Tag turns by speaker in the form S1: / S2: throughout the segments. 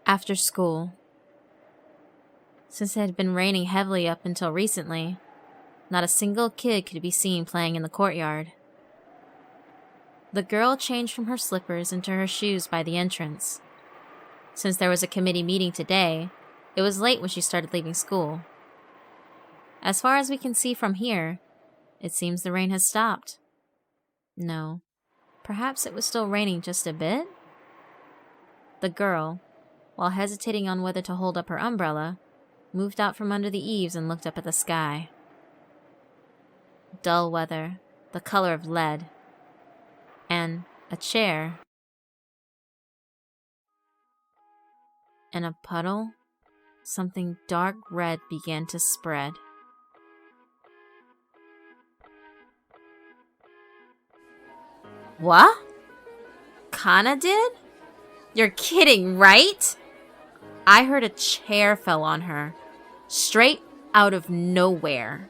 S1: After school. Since it had been raining heavily up until recently, not a single kid could be seen playing in the courtyard. The girl changed from her slippers into her shoes by the entrance. Since there was a committee meeting today, it was late when she started leaving school. As far as we can see from here, it seems the rain has stopped. No, perhaps it was still raining just a bit? The girl, while hesitating on whether to hold up her umbrella, moved out from under the eaves and looked up at the sky. Dull weather, the color of lead, and a chair. In a puddle, something dark red began to spread. What? Kana did? You're kidding, right? I heard a chair fell on her, straight out of nowhere.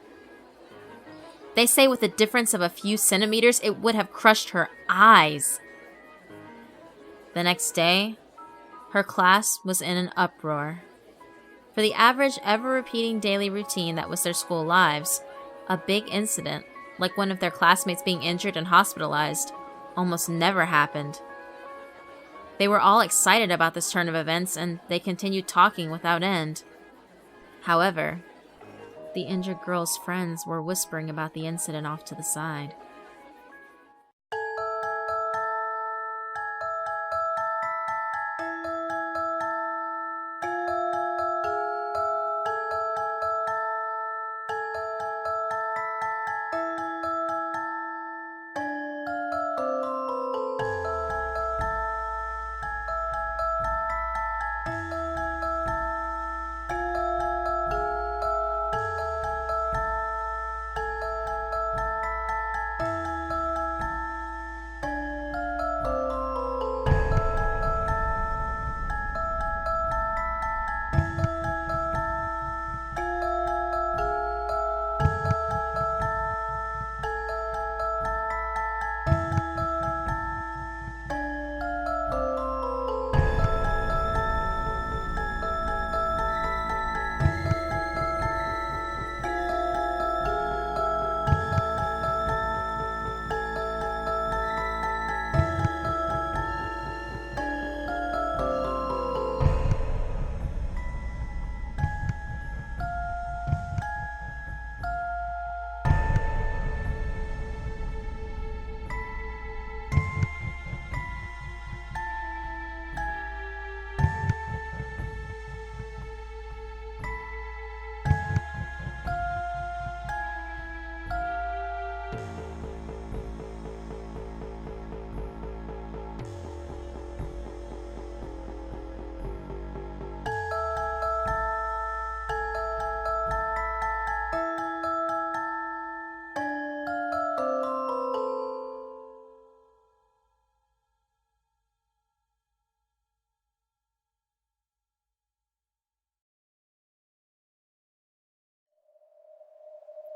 S1: They say with a difference of a few centimeters, it would have crushed her eyes. The next day, her class was in an uproar. For the average, ever-repeating daily routine that was their school lives, a big incident, like one of their classmates being injured and hospitalized, almost never happened. They were all excited about this turn of events, and they continued talking without end. However, the injured girl's friends were whispering about the incident off to the side.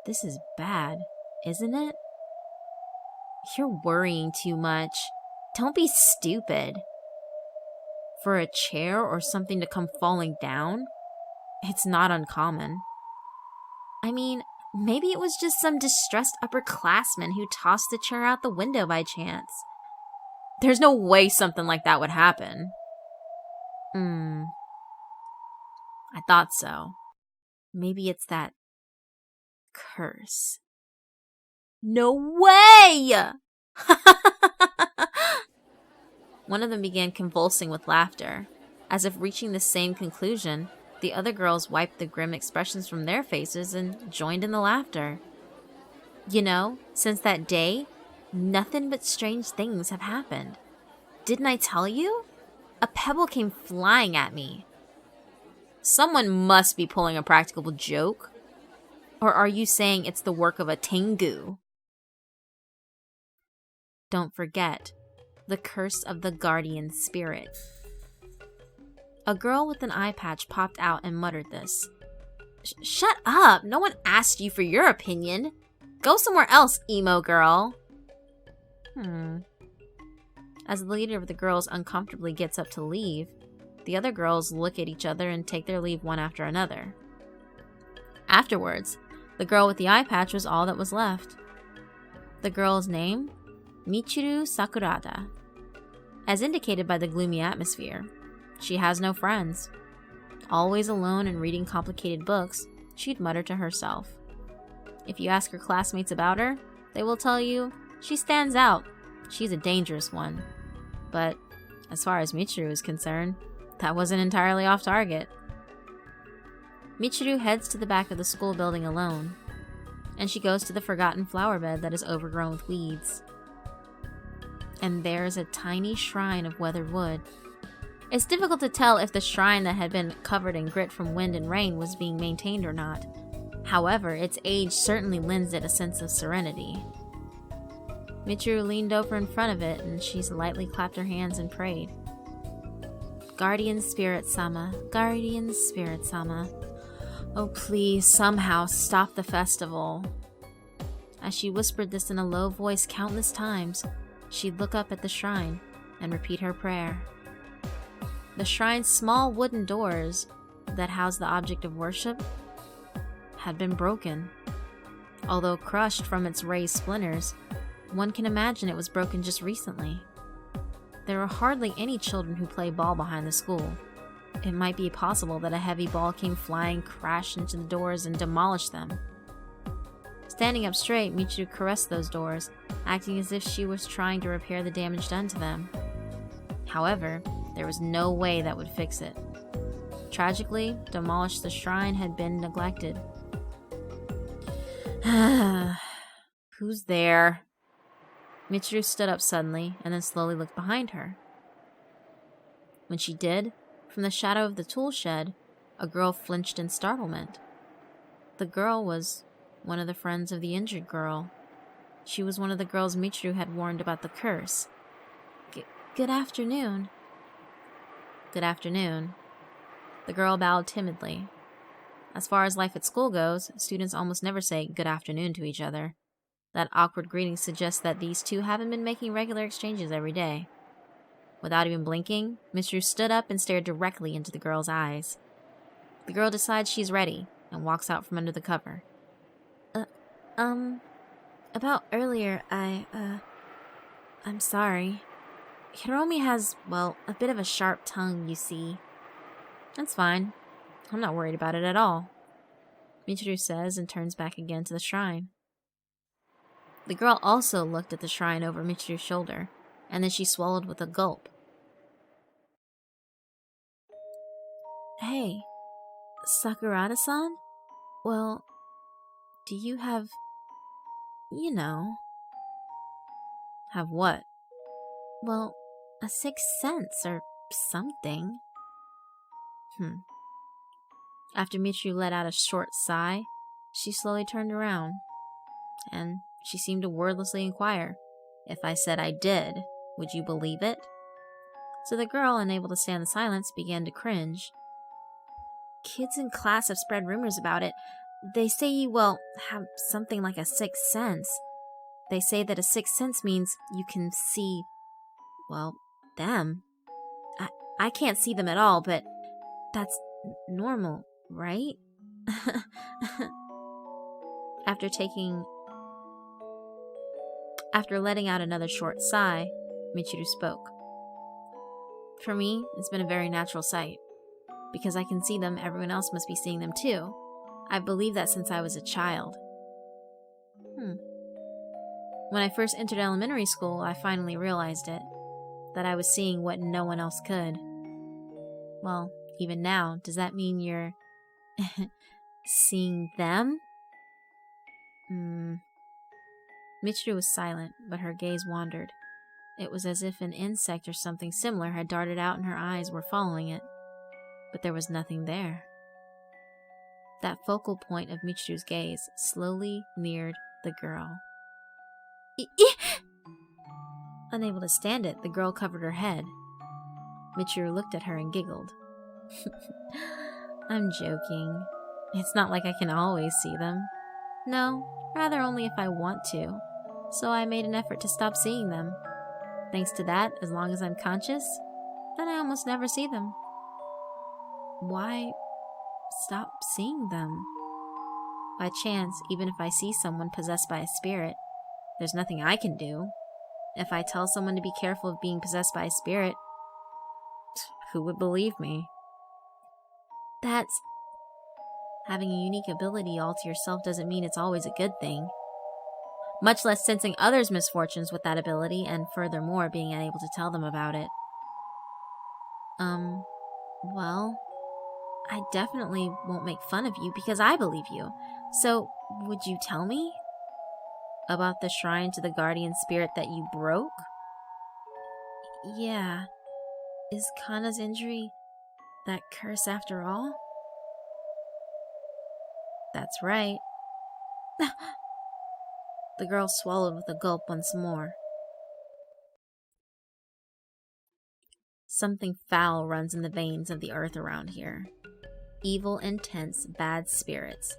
S1: This is bad, isn't it? You're worrying too much. Don't be stupid. For a chair or something to come falling down, it's not uncommon. I mean, maybe it was just some distressed upperclassman who tossed the chair out the window by chance. There's no way something like that would happen. I thought so. Maybe it's that curse. No way! One of them began convulsing with laughter. As if reaching the same conclusion, the other girls wiped the grim expressions from their faces and joined in the laughter. You know, since that day, nothing but strange things have happened. Didn't I tell you? A pebble came flying at me. Someone must be pulling a practical joke. Or are you saying it's the work of a Tengu? Don't forget, the curse of the guardian spirit. A girl with an eye patch popped out and muttered this. Shut up! No one asked you for your opinion. Go somewhere else, emo girl. As the leader of the girls uncomfortably gets up to leave, The other girls look at each other and take their leave one after another. Afterwards, the girl with the eye patch was all that was left. The girl's name? Michiru Sakurada. As indicated by the gloomy atmosphere, she has no friends. Always alone and reading complicated books, she'd mutter to herself. If you ask her classmates about her, they will tell you she stands out. She's a dangerous one. But as far as Michiru is concerned, that wasn't entirely off target. Michiru heads to the back of the school building alone, and she goes to the forgotten flower bed that is overgrown with weeds. And there's a tiny shrine of weathered wood. It's difficult to tell if the shrine that had been covered in grit from wind and rain was being maintained or not. However, its age certainly lends it a sense of serenity. Michiru leaned over in front of it, and she lightly clapped her hands and prayed. Guardian Spirit-sama, Guardian Spirit-sama, oh please, somehow stop the festival. As she whispered this in a low voice countless times, she'd look up at the shrine and repeat her prayer. The shrine's small wooden doors that housed the object of worship had been broken. Although crushed from its raised splinters, one can imagine it was broken just recently. There are hardly any children who play ball behind the school. It might be possible that a heavy ball came flying, crashed into the doors, and demolished them. Standing up straight, Michiru caressed those doors, acting as if she was trying to repair the damage done to them. However, there was no way that would fix it. Tragically, demolished the shrine had been neglected. Who's there? Michiru stood up suddenly and then slowly looked behind her. When she did, from the shadow of the tool shed, a girl flinched in startlement. The girl was one of the friends of the injured girl. She was one of the girls Michiru had warned about the curse. Good afternoon. Good afternoon. The girl bowed timidly. As far as life at school goes, students almost never say good afternoon to each other. That awkward greeting suggests that these two haven't been making regular exchanges every day. Without even blinking, Michiru stood up and stared directly into the girl's eyes. The girl decides she's ready and walks out from under the cover. About earlier, I'm sorry. Hiromi has, well, a bit of a sharp tongue, you see. That's fine. I'm not worried about it at all, Michiru says and turns back again to the shrine. The girl also looked at the shrine over Michiru's shoulder, and then she swallowed with a gulp. Hey, Sakurada-san? Well, do you have, Have what? Well, a sixth sense or something. After Michiru let out a short sigh, she slowly turned around, and she seemed to wordlessly inquire, if I said I did, would you believe it? So the girl, unable to stand the silence, began to cringe. Kids in class have spread rumors about it. They say you, have something like a sixth sense. They say that a sixth sense means you can see, them. I can't see them at all, but that's normal, right? After letting out another short sigh, Michiru spoke. For me, it's been a very natural sight. Because I can see them, everyone else must be seeing them too. I've believed that since I was a child. When I first entered elementary school, I finally realized it. That I was seeing what no one else could. Well, even now, does that mean you're seeing them? Michiru was silent, but her gaze wandered. It was as if an insect or something similar had darted out and her eyes were following it. But there was nothing there. That focal point of Michiru's gaze slowly neared the girl. Unable to stand it, the girl covered her head. Michiru looked at her and giggled. I'm joking. It's not like I can always see them. No, rather only if I want to. So I made an effort to stop seeing them. Thanks to that, as long as I'm conscious, then I almost never see them. why stop seeing them? By chance, even if I see someone possessed by a spirit, there's nothing I can do. If I tell someone to be careful of being possessed by a spirit, who would believe me? That's... Having a unique ability all to yourself doesn't mean it's always a good thing. Much less sensing others' misfortunes with that ability, and furthermore, being unable to tell them about it. Well, I definitely won't make fun of you because I believe you. So, would you tell me about the shrine to the guardian spirit that you broke? Yeah. Is Kana's injury that curse after all? That's right. The girl swallowed with a gulp once more. Something foul runs in the veins of the earth around here. Evil, intense, bad spirits.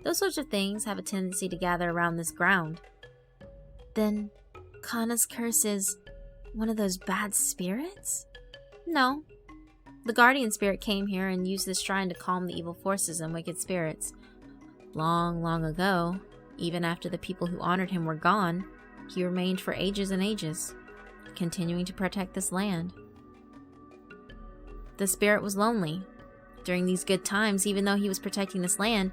S1: Those sorts of things have a tendency to gather around this ground. Then, Kana's curse is one of those bad spirits? No. The guardian spirit came here and used this shrine to calm the evil forces and wicked spirits. Long, long ago, even after the people who honored him were gone, he remained for ages and ages, continuing to protect this land. The spirit was lonely. During these good times, even though he was protecting this land,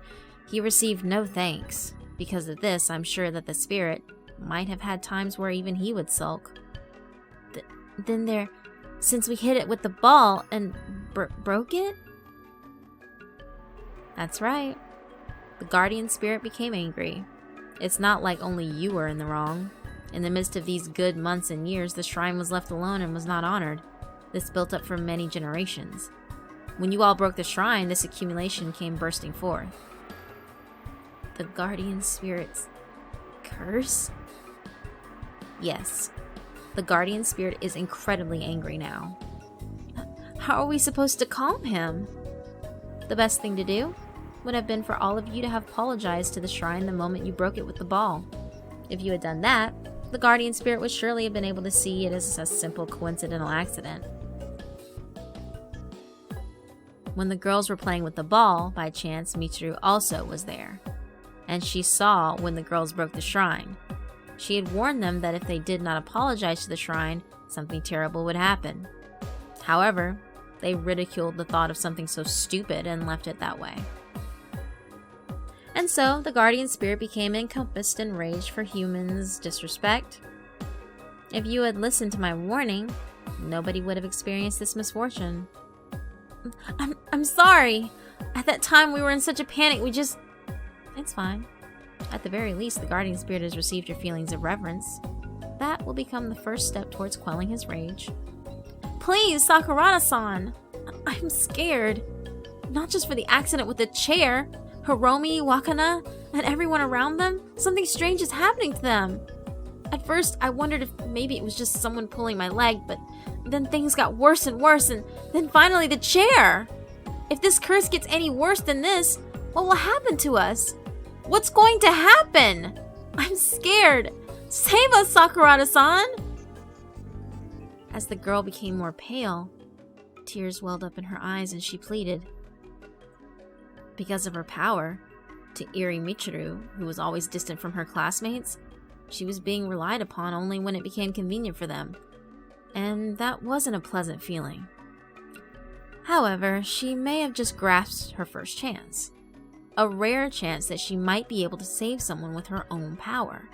S1: he received no thanks. Because of this, I'm sure that the spirit might have had times where even he would sulk. Then since we hit it with the ball and broke it? That's right. The guardian spirit became angry. It's not like only you were in the wrong. In the midst of these good months and years, the shrine was left alone and was not honored. This built up for many generations. When you all broke the shrine, this accumulation came bursting forth. The guardian spirit's curse? Yes. The guardian spirit is incredibly angry now. How are we supposed to calm him? The best thing to do would have been for all of you to have apologized to the shrine the moment you broke it with the ball. If you had done that, the guardian spirit would surely have been able to see it as a simple coincidental accident. When the girls were playing with the ball, by chance, Mitsu also was there. And she saw when the girls broke the shrine. She had warned them that if they did not apologize to the shrine, something terrible would happen. However, they ridiculed the thought of something so stupid and left it that way. And so, the guardian spirit became encompassed in rage for humans' disrespect. If you had listened to my warning, nobody would have experienced this misfortune. I'm sorry. At that time, we were in such a panic, It's fine. At the very least, the guardian spirit has received your feelings of reverence. That will become the first step towards quelling his rage. Please, Sakurada-san! I'm scared. Not just for the accident with the chair. Hiromi, Wakana, and everyone around them. Something strange is happening to them. At first, I wondered if maybe it was just someone pulling my leg, but then things got worse and worse, and then finally the chair! If this curse gets any worse than this, what will happen to us? What's going to happen? I'm scared. Save us, Sakurada-san! As the girl became more pale, tears welled up in her eyes and she pleaded. Because of her power, to Iri Michiru, who was always distant from her classmates, she was being relied upon only when it became convenient for them. And that wasn't a pleasant feeling. However, she may have just grasped her first chance. A rare chance that she might be able to save someone with her own power.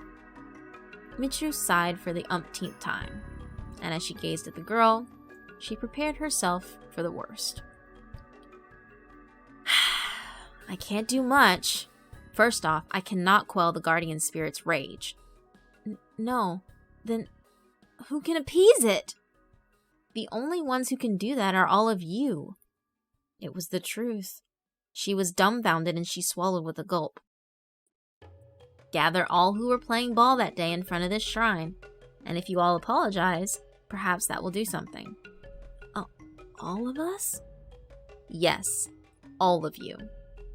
S1: Michiru sighed for the umpteenth time, and as she gazed at the girl, she prepared herself for the worst. I can't do much. First off, I cannot quell the guardian spirit's rage. No, then who can appease it? The only ones who can do that are all of you. It was the truth. She was dumbfounded and she swallowed with a gulp. Gather all who were playing ball that day in front of this shrine, and if you all apologize, perhaps that will do something. All of us? Yes, all of you.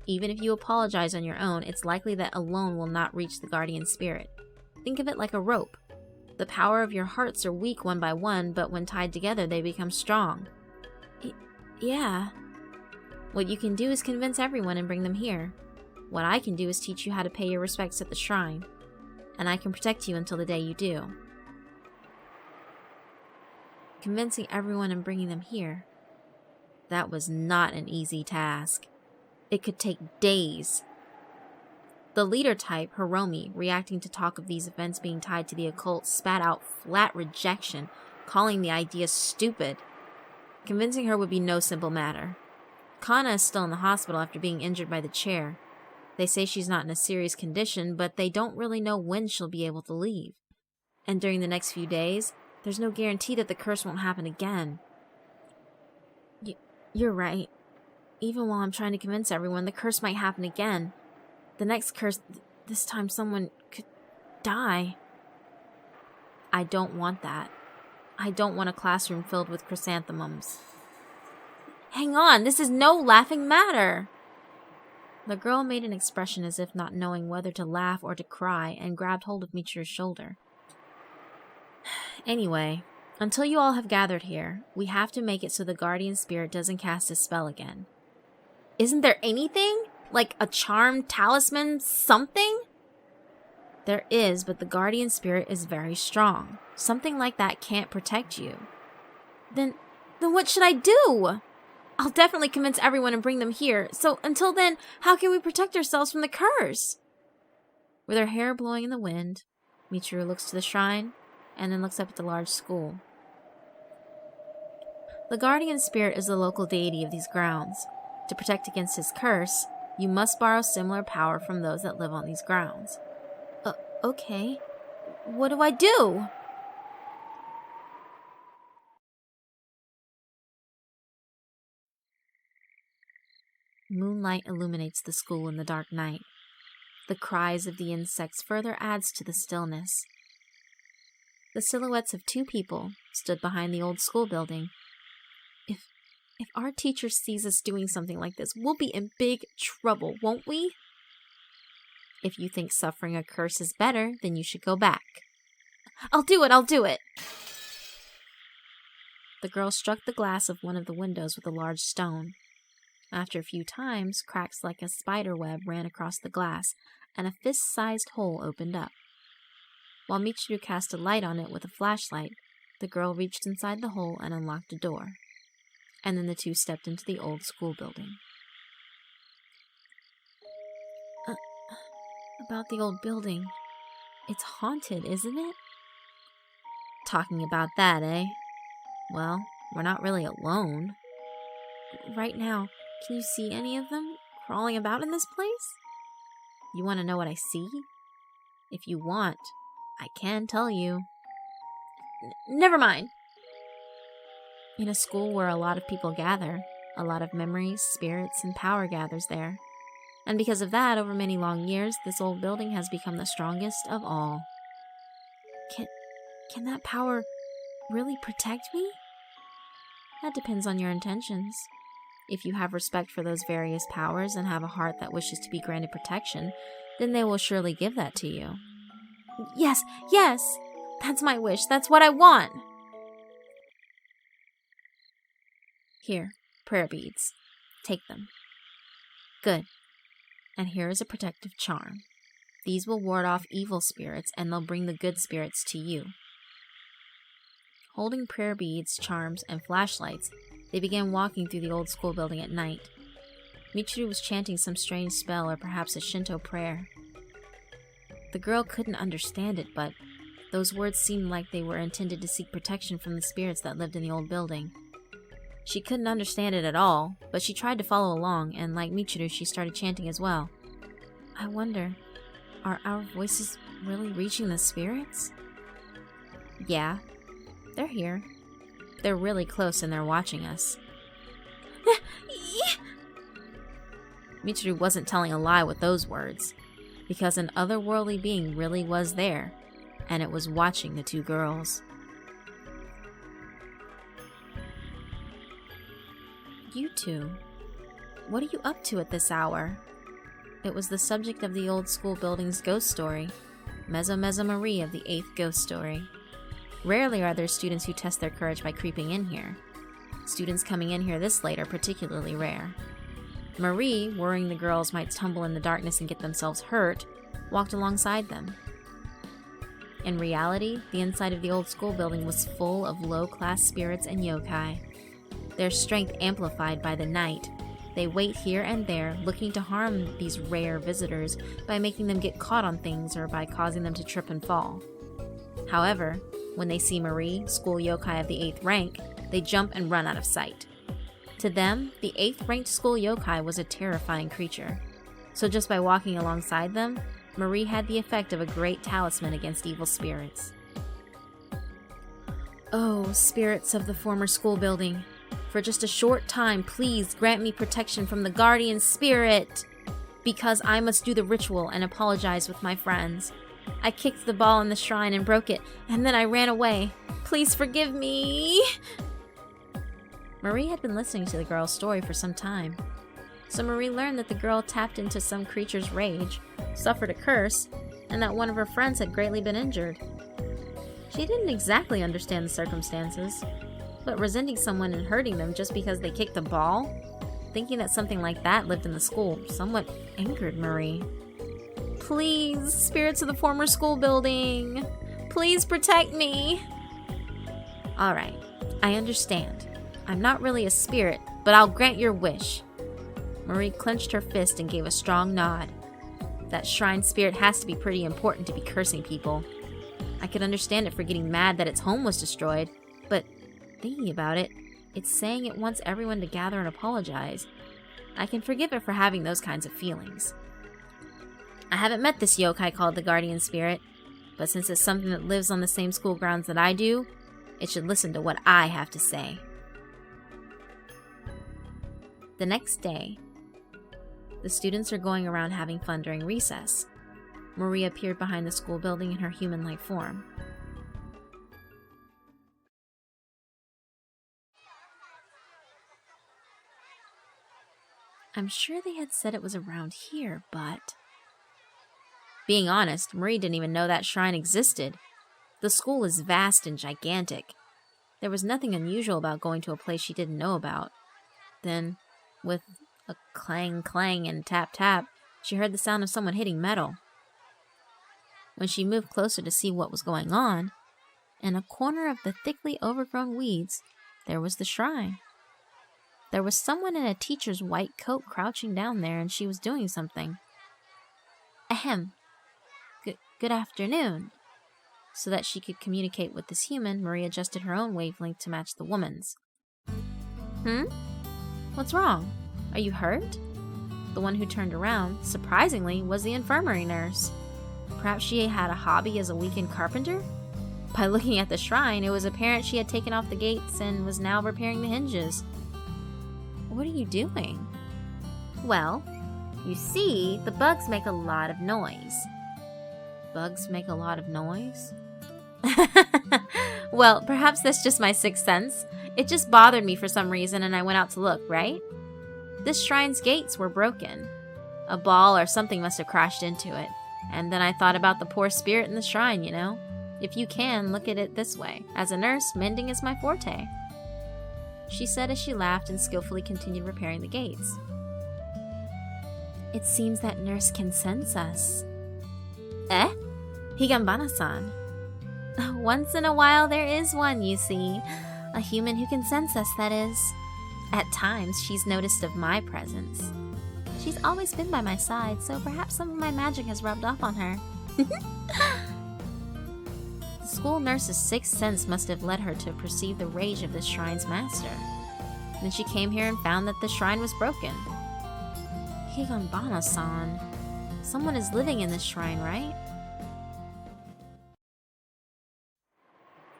S1: Even if you apologize on your own, it's likely that alone will not reach the guardian spirit. Think of it like a rope. The power of your hearts are weak one by one, but when tied together, they become strong. Yeah. What you can do is convince everyone and bring them here. What I can do is teach you how to pay your respects at the shrine. And I can protect you until the day you do. Convincing everyone and bringing them here. That was not an easy task. It could take days. The leader type, Hiromi, reacting to talk of these events being tied to the occult, spat out flat rejection, calling the idea stupid. Convincing her would be no simple matter. Kana is still in the hospital after being injured by the chair. They say she's not in a serious condition, but they don't really know when she'll be able to leave. And during the next few days, there's no guarantee that the curse won't happen again. You're right. Even while I'm trying to convince everyone, the curse might happen again. The next curse, this time someone could die. I don't want that. I don't want a classroom filled with chrysanthemums. Hang on, this is no laughing matter. The girl made an expression as if not knowing whether to laugh or to cry and grabbed hold of Mitsu's shoulder. Anyway, until you all have gathered here, we have to make it so the guardian spirit doesn't cast his spell again. Isn't there anything? Like a charm, talisman, something? There is, but the guardian spirit is very strong. Something like that can't protect you. Then what should I do? I'll definitely convince everyone and bring them here. So until then, how can we protect ourselves from the curse? With her hair blowing in the wind, Mitsu looks to the shrine and then looks up at the large school. The guardian spirit is the local deity of these grounds. To protect against his curse, you must borrow similar power from those that live on these grounds. Okay. What do I do? Moonlight illuminates the school in the dark night. The cries of the insects further adds to the stillness. The silhouettes of two people stood behind the old school building. If our teacher sees us doing something like this, we'll be in big trouble, won't we? If you think suffering a curse is better, then you should go back. I'll do it! The girl struck the glass of one of the windows with a large stone. After a few times, cracks like a spider web ran across the glass, and a fist-sized hole opened up. While Mitsu cast a light on it with a flashlight, the girl reached inside the hole and unlocked a door. And then the two stepped into the old school building. About the old building. It's haunted, isn't it? Talking about that, eh? Well, we're not really alone. Right now, can you see any of them crawling about in this place? You want to know what I see? If you want, I can tell you. Never mind. In a school where a lot of people gather, a lot of memories, spirits, and power gathers there. And because of that, over many long years, this old building has become the strongest of all. Can that power really protect me? That depends on your intentions. If you have respect for those various powers and have a heart that wishes to be granted protection, then they will surely give that to you. Yes! That's my wish. That's what I want! Here, prayer beads. Take them. Good. And here is a protective charm. These will ward off evil spirits, and they'll bring the good spirits to you. Holding prayer beads, charms, and flashlights, they began walking through the old school building at night. Mitsu was chanting some strange spell or perhaps a Shinto prayer. The girl couldn't understand it, but those words seemed like they were intended to seek protection from the spirits that lived in the old building. She couldn't understand it at all, but she tried to follow along, and like Mitsu, she started chanting as well. I wonder, are our voices really reaching the spirits? Yeah, they're here. They're really close and they're watching us. Mitsu wasn't telling a lie with those words, because an otherworldly being really was there, and it was watching the two girls. You two, what are you up to at this hour? It was the subject of the old school building's ghost story, Meso Marie of the 8th ghost story. Rarely are there students who test their courage by creeping in here. Students coming in here this late are particularly rare. Marie, worrying the girls might stumble in the darkness and get themselves hurt, walked alongside them. In reality, the inside of the old school building was full of low-class spirits and yokai. Their strength amplified by the night, they wait here and there, looking to harm these rare visitors by making them get caught on things or by causing them to trip and fall. However, when they see Marie, school yokai of the 8th rank, they jump and run out of sight. To them, the 8th ranked school yokai was a terrifying creature. So just by walking alongside them, Marie had the effect of a great talisman against evil spirits. Oh, spirits of the former school building, for just a short time, please grant me protection from the guardian spirit, because I must do the ritual and apologize with my friends. I kicked the ball in the shrine and broke it, and then I ran away. Please forgive me. Marie had been listening to the girl's story for some time. So Marie learned that the girl tapped into some creature's rage, suffered a curse, and that one of her friends had greatly been injured. She didn't exactly understand the circumstances, but resenting someone and hurting them just because they kicked a ball, thinking that something like that lived in the school, somewhat angered Marie. Please, spirits of the former school building, please protect me. Alright, I understand. I'm not really a spirit, but I'll grant your wish. Marie clenched her fist and gave a strong nod. That shrine spirit has to be pretty important to be cursing people. I could understand it for getting mad that its home was destroyed, but thinking about it, it's saying it wants everyone to gather and apologize. I can forgive it for having those kinds of feelings. I haven't met this yokai called the Guardian Spirit, but since it's something that lives on the same school grounds that I do, it should listen to what I have to say. The next day, the students are going around having fun during recess. Marie appeared behind the school building in her human-like form. I'm sure they had said it was around here, but... Being honest, Marie didn't even know that shrine existed. The school is vast and gigantic. There was nothing unusual about going to a place she didn't know about. Then, with a clang clang and tap tap, she heard the sound of someone hitting metal. When she moved closer to see what was going on, in a corner of the thickly overgrown weeds, there was the shrine. There was someone in a teacher's white coat crouching down there, and she was doing something. Ahem. Good afternoon. So that she could communicate with this human, Marie adjusted her own wavelength to match the woman's. What's wrong? Are you hurt? The one who turned around, surprisingly, was the infirmary nurse. Perhaps she had a hobby as a weekend carpenter? By looking at the shrine, it was apparent she had taken off the gates and was now repairing the hinges. What are you doing? Well, you see, the bugs make a lot of noise. Bugs make a lot of noise? Well, perhaps that's just my sixth sense. It just bothered me for some reason and I went out to look, right? This shrine's gates were broken. A ball or something must have crashed into it. And then I thought about the poor spirit in the shrine, you know? If you can, look at it this way. As a nurse, mending is my forte. She said as she laughed and skillfully continued repairing the gates. It seems that nurse can sense us. Eh? Higanbana-san. Once in a while there is one, you see. A human who can sense us, that is. At times, she's noticed of my presence. She's always been by my side, so perhaps some of my magic has rubbed off on her. The school nurse's sixth sense must have led her to perceive the rage of this shrine's master. Then she came here and found that the shrine was broken. Higanbana-san. Someone is living in this shrine, right?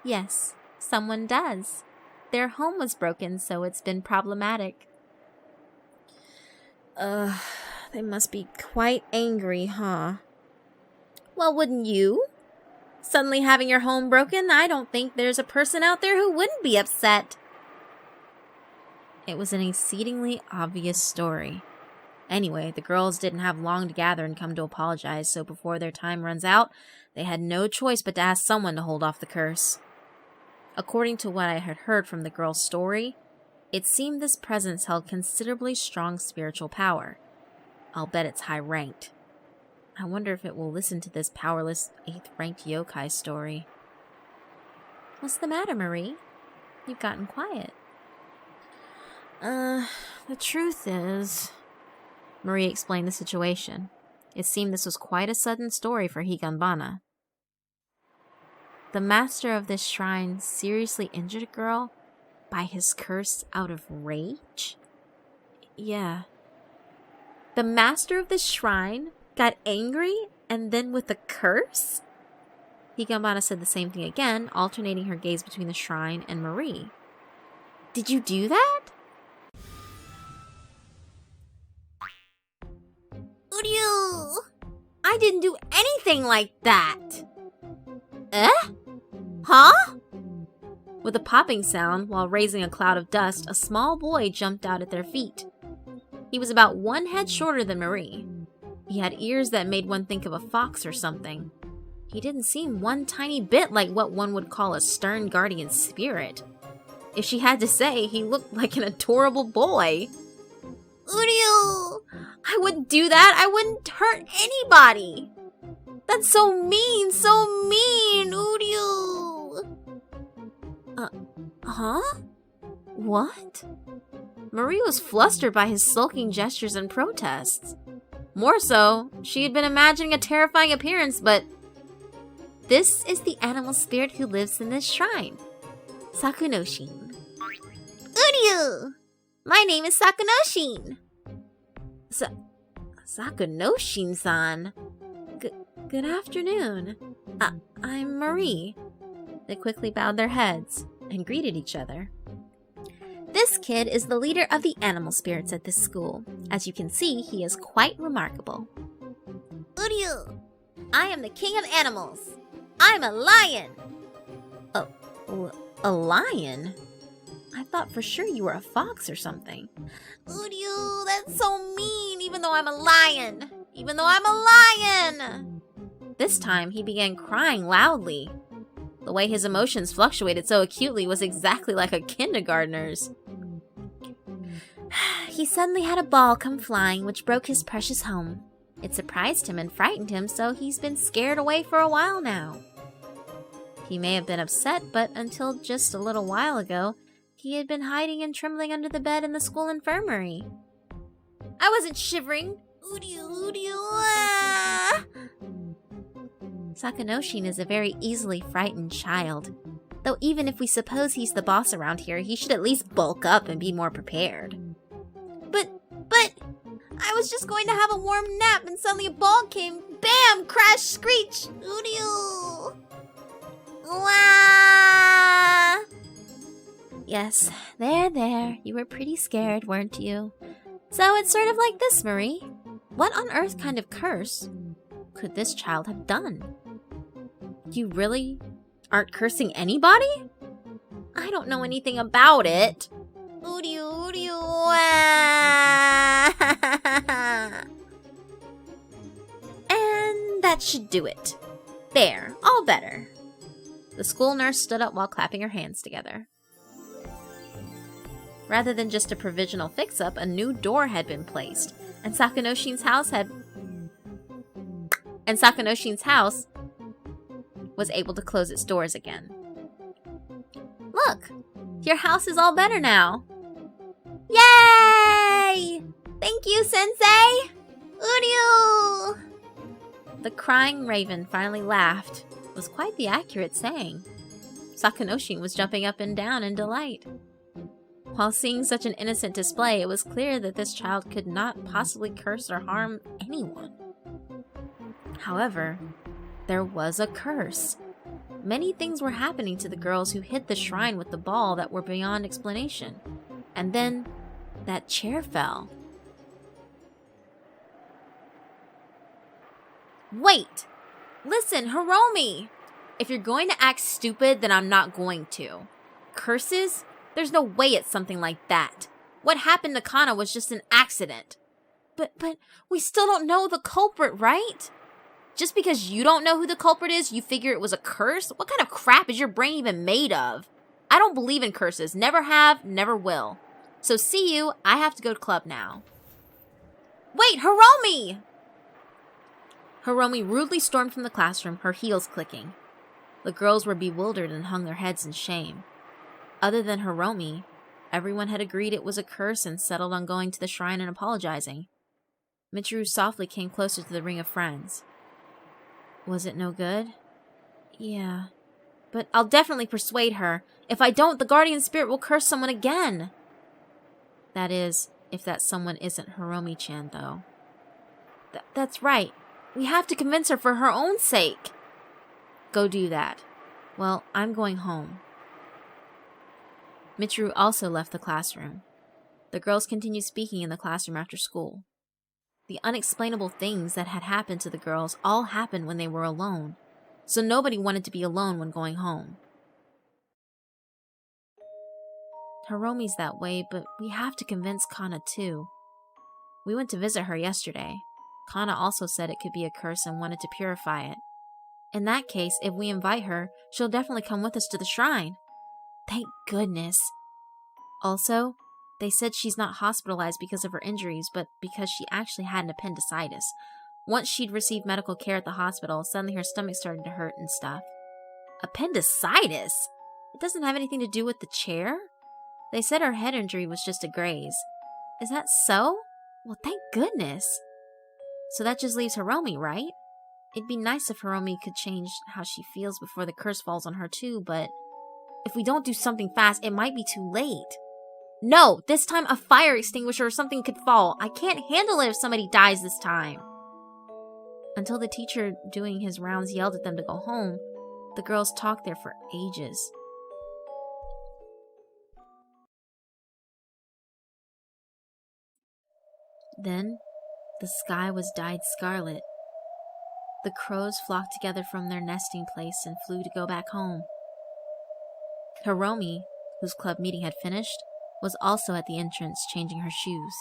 S1: Yes, someone does. Their home was broken, so it's been problematic. They must be quite angry, huh? Well, wouldn't you? Suddenly having your home broken, I don't think there's a person out there who wouldn't be upset. It was an exceedingly obvious story. Anyway, the girls didn't have long to gather and come to apologize, so before their time runs out, they had no choice but to ask someone to hold off the curse. According to what I had heard from the girl's story, It seemed this presence held considerably strong spiritual power. I'll bet it's high-ranked. I wonder if it will listen to this powerless 8th-ranked yokai story. What's the matter, Marie? You've gotten quiet. The truth is... Marie explained the situation. It seemed this was quite a sudden story for Higanbana. The master of this shrine seriously injured a girl by his curse out of rage? Yeah. The master of this shrine got angry and then with a curse? Higanbana said the same thing again, alternating her gaze between the shrine and Marie. Did you do that? Uryu! I didn't do anything like that! Eh? Huh? With a popping sound, while raising a cloud of dust, a small boy jumped out at their feet. He was about 1 head shorter than Marie. He had ears that made one think of a fox or something. He didn't seem one tiny bit like what one would call a stern guardian spirit. If she had to say, he looked like an adorable boy. Uryu! I wouldn't do that! I wouldn't hurt anybody! That's so mean! So mean! Uryu! Huh? What? Marie was flustered by his sulking gestures and protests. More so, she had been imagining a terrifying appearance, but... This is the animal spirit who lives in this shrine. Sakunoshin. Uryu! My name is Sakunoshin! Sakunoshin-san? Good afternoon. I'm Marie. They quickly bowed their heads and greeted each other. This kid is the leader of the animal spirits at this school. As you can see, he is quite remarkable. Uryu! I am the king of animals. I'm a lion! A lion? I thought for sure you were a fox or something. Uryu, that's so mean, even though I'm a lion! Even though I'm a lion! This time, he began crying loudly. The way his emotions fluctuated so acutely was exactly like a kindergartner's. He suddenly had a ball come flying, which broke his precious home. It surprised him and frightened him, so he's been scared away for a while now. He may have been upset, but until just a little while ago, he had been hiding and trembling under the bed in the school infirmary. I wasn't shivering. Uryu, ah! Sakunoshin is a very easily frightened child. Though even if we suppose he's the boss around here, he should at least bulk up and be more prepared. But, I was just going to have a warm nap and suddenly a ball came. Bam! Crash! Screech! Uryu! Wah! Yes, there. You were pretty scared, weren't you? So it's sort of like this, Marie. What on earth kind of curse could this child have done? You really aren't cursing anybody? I don't know anything about it. Uryu. And that should do it. There, all better. The school nurse stood up while clapping her hands together. Rather than just a provisional fix-up, a new door had been placed, and Sakunoshin's house was able to close its doors again. Look! Your house is all better now! Yay! Thank you, Sensei! Uryu! The crying raven finally laughed. It was quite the accurate saying. Sakunoshin was jumping up and down in delight. While seeing such an innocent display, it was clear that this child could not possibly curse or harm anyone. However, there was a curse. Many things were happening to the girls who hit the shrine with the ball that were beyond explanation. And then, that chair fell. Wait! Listen, Hiromi! If you're going to act stupid, then I'm not going to. Curses? There's no way it's something like that. What happened to Kana was just an accident. But we still don't know the culprit, right? Just because you don't know who the culprit is, you figure it was a curse? What kind of crap is your brain even made of? I don't believe in curses. Never have, never will. So see you, I have to go to club now. Wait, Hiromi! Hiromi rudely stormed from the classroom, her heels clicking. The girls were bewildered and hung their heads in shame. Other than Hiromi, everyone had agreed it was a curse and settled on going to the shrine and apologizing. Mitsu softly came closer to the ring of friends. Was it no good? Yeah. But I'll definitely persuade her. If I don't, the guardian spirit will curse someone again. That is, if that someone isn't Hiromi-chan, though. That's right. We have to convince her for her own sake. Go do that. Well, I'm going home. Mitsu also left the classroom. The girls continued speaking in the classroom after school. The unexplainable things that had happened to the girls all happened when they were alone, so nobody wanted to be alone when going home. Hiromi's that way, but we have to convince Kana too. We went to visit her yesterday. Kana also said it could be a curse and wanted to purify it. In that case, if we invite her, she'll definitely come with us to the shrine. Thank goodness. Also, they said she's not hospitalized because of her injuries, but because she actually had an appendicitis. Once she'd received medical care at the hospital, suddenly her stomach started to hurt and stuff. Appendicitis? It doesn't have anything to do with the chair? They said her head injury was just a graze. Is that so? Well, thank goodness. So that just leaves Hiromi, right? It'd be nice if Hiromi could change how she feels before the curse falls on her too, but if we don't do something fast, it might be too late. No, this time a fire extinguisher or something could fall. I can't handle it if somebody dies this time. Until the teacher doing his rounds yelled at them to go home, the girls talked there for ages. Then, the sky was dyed scarlet. The crows flocked together from their nesting place and flew to go back home. Hiromi, whose club meeting had finished, was also at the entrance changing her shoes.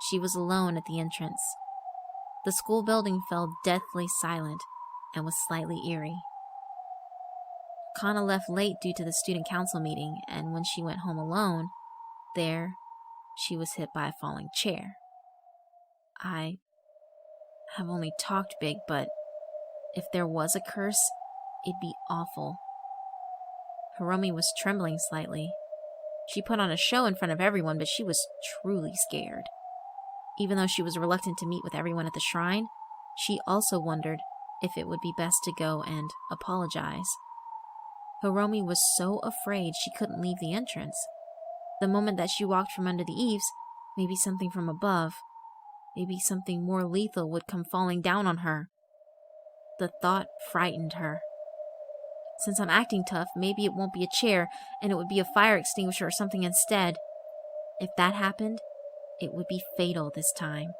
S1: She was alone at the entrance. The school building fell deathly silent and was slightly eerie. Kana left late due to the student council meeting, and when she went home alone, there, she was hit by a falling chair. I have only talked big, but if there was a curse, it'd be awful. Hiromi was trembling slightly. She put on a show in front of everyone, but she was truly scared. Even though she was reluctant to meet with everyone at the shrine, she also wondered if it would be best to go and apologize. Hiromi was so afraid she couldn't leave the entrance. The moment that she walked from under the eaves, maybe something from above, maybe something more lethal would come falling down on her. The thought frightened her. Since I'm acting tough, maybe it won't be a chair, and it would be a fire extinguisher or something instead. If that happened, it would be fatal this time.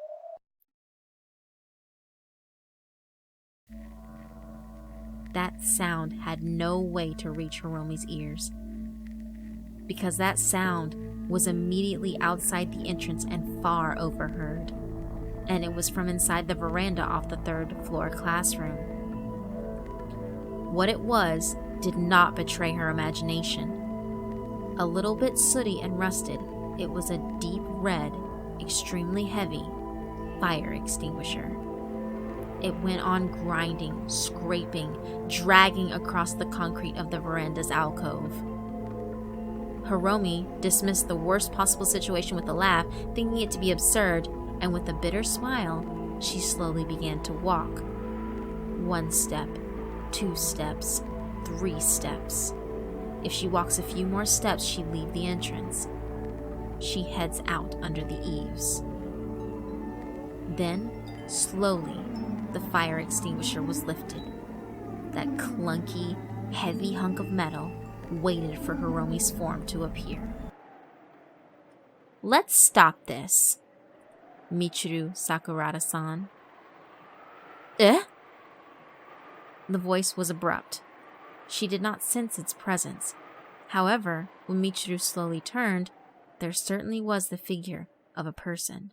S1: That sound had no way to reach Hiromi's ears, because that sound was immediately outside the entrance and far overheard, and it was from inside the veranda off the third-floor classroom. What it was did not betray her imagination. A little bit sooty and rusted, it was a deep red, extremely heavy fire extinguisher. It went on grinding, scraping, dragging across the concrete of the veranda's alcove. Hiromi dismissed the worst possible situation with a laugh, thinking it to be absurd, and with a bitter smile, she slowly began to walk. 1 step, 2 steps, 3 steps. If she walks a few more steps, she'd leave the entrance. She heads out under the eaves. Then, slowly, the fire extinguisher was lifted. That clunky, heavy hunk of metal waited for Hiromi's form to appear. Let's stop this, Michiru Sakurada-san. Eh? The voice was abrupt. She did not sense its presence. However, when Michiru slowly turned, there certainly was the figure of a person.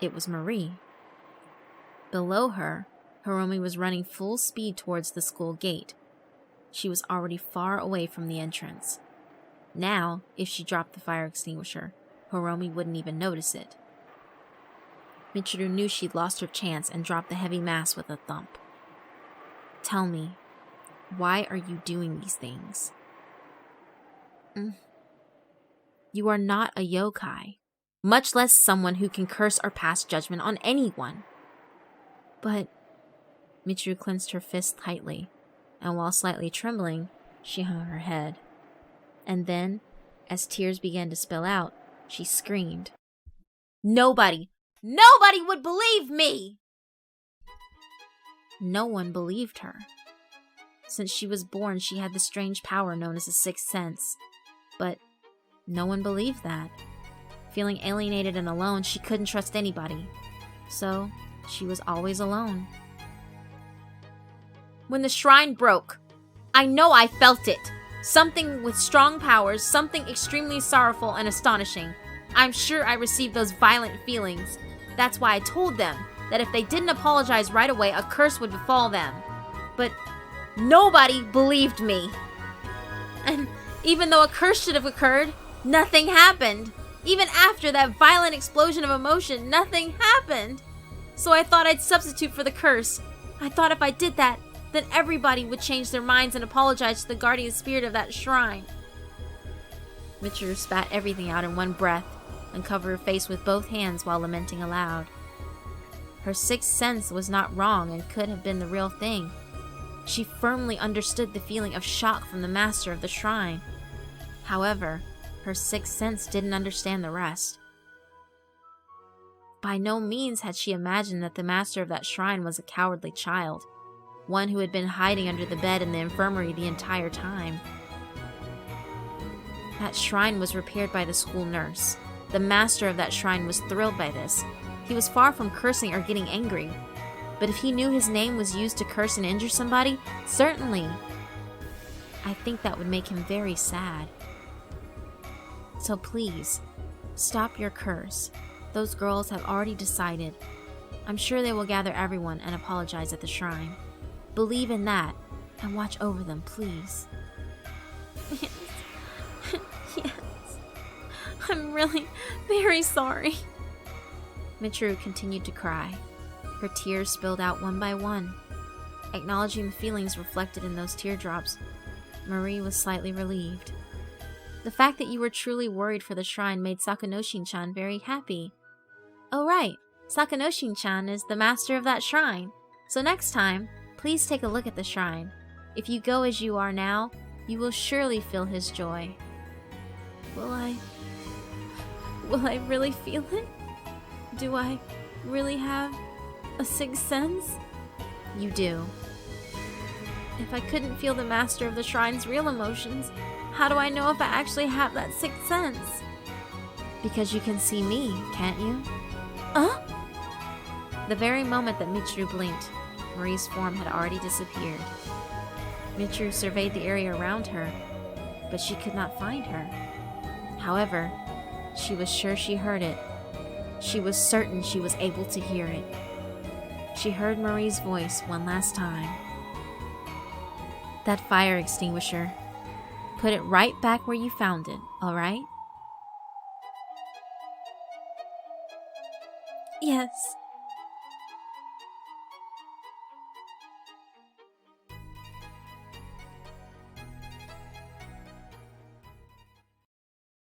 S1: It was Marie. Below her, Hiromi was running full speed towards the school gate. She was already far away from the entrance. Now, if she dropped the fire extinguisher, Hiromi wouldn't even notice it. Mitsuru knew she'd lost her chance and dropped the heavy mass with a thump. Tell me, why are you doing these things? You are not a yokai, much less someone who can curse or pass judgment on anyone. But Mitsuru clenched her fist tightly, and while slightly trembling, she hung her head. And then, as tears began to spill out, she screamed, Nobody would believe me! No one believed her. Since she was born, she had the strange power known as the sixth sense. But no one believed that. Feeling alienated and alone, she couldn't trust anybody. So, she was always alone. When the shrine broke, I know I felt it. Something with strong powers, something extremely sorrowful and astonishing. I'm sure I received those violent feelings. That's why I told them that if they didn't apologize right away, a curse would befall them. But nobody believed me. And even though a curse should have occurred, nothing happened. Even after that violent explosion of emotion, nothing happened. So I thought I'd substitute for the curse. I thought if I did that, then everybody would change their minds and apologize to the guardian spirit of that shrine. Mitsuru spat everything out in one breath and covered her face with both hands while lamenting aloud. Her sixth sense was not wrong and could have been the real thing. She firmly understood the feeling of shock from the master of the shrine. However, her sixth sense didn't understand the rest. By no means had she imagined that the master of that shrine was a cowardly child, one who had been hiding under the bed in the infirmary the entire time. That shrine was repaired by the school nurse. The master of that shrine was thrilled by this. He was far from cursing or getting angry. But if he knew his name was used to curse and injure somebody, certainly, I think that would make him very sad. So please, stop your curse. Those girls have already decided. I'm sure they will gather everyone and apologize at the shrine. Believe in that, and watch over them, please. Yes. Yes. I'm really very sorry. Mitsuru continued to cry. Her tears spilled out one by one. Acknowledging the feelings reflected in those teardrops, Marie was slightly relieved. The fact that you were truly worried for the shrine made Sakanoshin-chan very happy. Oh right, Sakanoshin-chan is the master of that shrine. So next time, please take a look at the shrine. If you go as you are now, you will surely feel his joy. Will I really feel it? Do I really have a sixth sense? You do. If I couldn't feel the master of the shrine's real emotions, how do I know if I actually have that sixth sense? Because you can see me, can't you? The very moment that Mitsuru blinked, Marie's form had already disappeared. Mitsuru surveyed the area around her, but she could not find her. However, she was sure she heard it. She was certain she was able to hear it. She heard Marie's voice one last time. That fire extinguisher. Put it right back where you found it, alright? Yes.